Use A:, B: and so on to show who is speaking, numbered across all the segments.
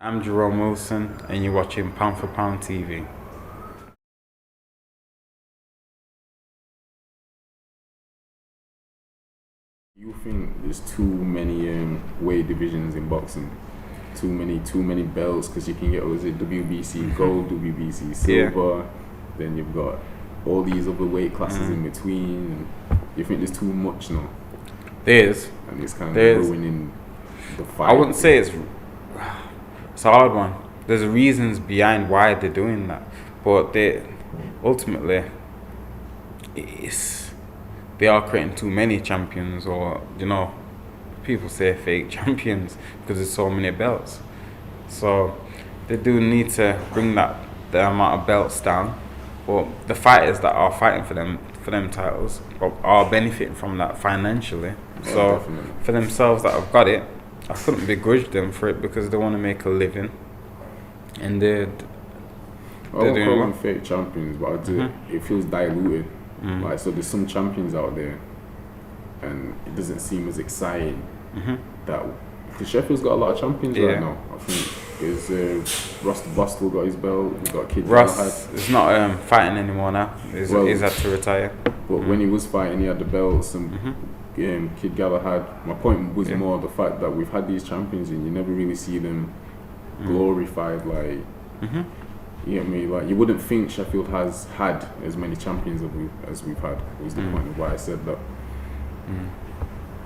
A: I'm Jerome Wilson, and you're watching Pound for Pound TV.
B: You think there's too many weight divisions in boxing? Too many belts, because you can get, was it WBC gold, WBC silver, then you've got all these other weight classes in between. You think there's too much now?
A: There's,
B: and it's kind of ruining the fight.
A: I wouldn't say it's a hard one. There's reasons behind why they're doing that, but they ultimately they are creating too many champions, or people say fake champions, because there's so many belts. So they do need to bring the amount of belts down. But the fighters that are fighting for them titles are benefiting from that financially. So
B: definitely.
A: For themselves that have got it, I couldn't begrudge them for it, because they want to make a living, and they're
B: doing
A: doing
B: well. Fake champions, but it feels diluted. Like, so there's some champions out there, and it doesn't seem as exciting. That because Sheffield's got a lot of champions right now. I think is Ross Bostel got his belt. We've got Kid
A: Ross is not fighting anymore now. He's had to retire.
B: But when he was fighting, he had the belts and. Kid Galahad. My point was more the fact that we've had these champions and you never really see them glorified. Like, you get me? Like, you wouldn't think Sheffield has had as many champions as we've had. Was the point of why I said that.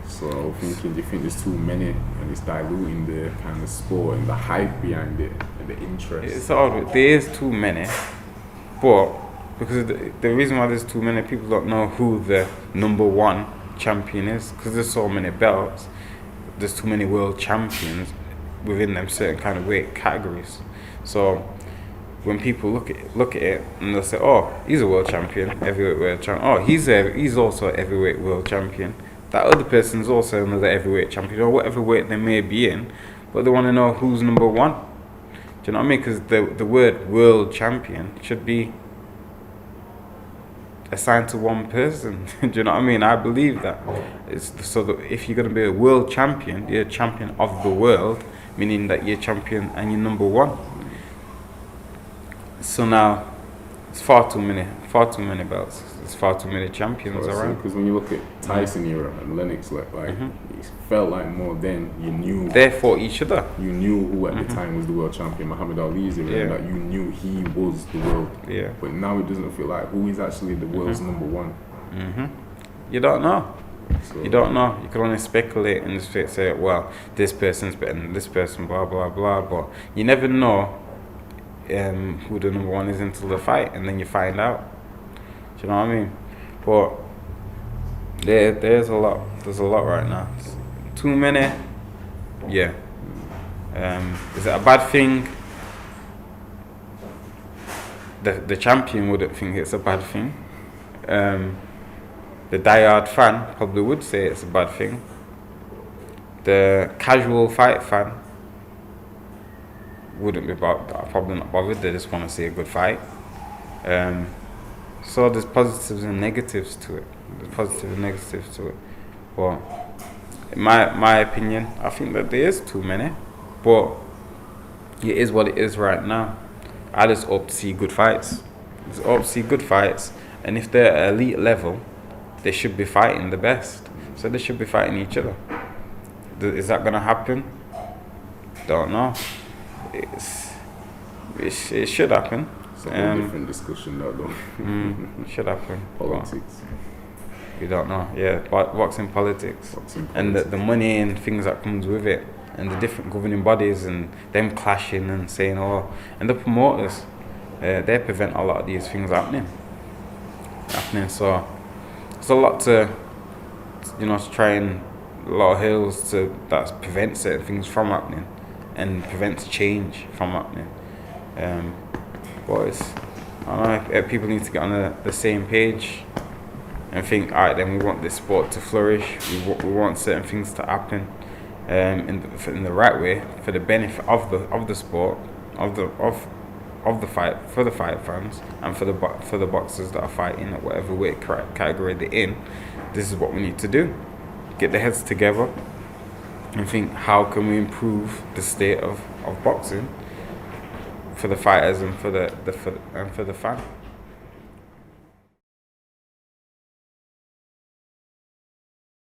B: So I'm thinking, do you think there's too many and it's diluting the kind of sport and the hype behind it and the interest?
A: It's hard. There is too many, but because the reason why there's too many, people don't know who the number one champion is, because there's so many belts. There's too many world champions within them certain kind of weight categories. So when people look at it and they'll say, "Oh, he's a world champion, heavyweight world champion. Oh, he's also a heavyweight world champion. That other person's also another heavyweight champion, or whatever weight they may be in." But they want to know who's number one. Do you know what I mean? Because the word world champion should be assigned to one person. Do you know what I mean? I believe that. It's so that if you're going to be a world champion, you're a champion of the world, meaning that you're champion and you're number one. So now it's far too many belts. There's far too many champions around.
B: Because when you look at Tyson era and Lennox, like it felt like more then you knew
A: they fought each other.
B: You knew who at the time was the world champion, Muhammad Ali's era, and that you knew he was the world. Yeah. But now it doesn't feel like who is actually the world's number one.
A: You don't know. So, you don't know. You can only speculate and just say, well, this person's better than this person, blah blah blah. But you never know who the number one is until the fight, and then you find out. Do you know what I mean? But there's a lot. There's a lot right now. Too many. Yeah. Is it a bad thing? The champion wouldn't think it's a bad thing. The diehard fan probably would say it's a bad thing. The casual fight fan wouldn't be probably not bothered. They just want to see a good fight. So there's positives and negatives to it. But in my opinion, I think that there is too many. But it is what it is right now. I just hope to see good fights. And if they're at elite level, they should be fighting the best. So they should be fighting each other. Is that gonna happen? Don't know. It should happen.
B: It's a whole different discussion now, though.
A: It should happen.
B: Politics.
A: You don't know. Yeah, boxing politics. And the money and things that comes with it, and the different governing bodies and them clashing and saying, and the promoters, they prevent a lot of these things happening. So there's a lot to try, and a lot of hills that prevent certain things from happening and prevents change from happening. But I don't know, people need to get on the same page and think, alright, then we want this sport to flourish. We want certain things to happen in the right way for the benefit of the sport, of the fight, for the fight fans, and for the boxers that are fighting at whatever weight category they're in. This is what we need to do: get the heads together and think, how can we improve the state of of boxing for the fighters and for the fan.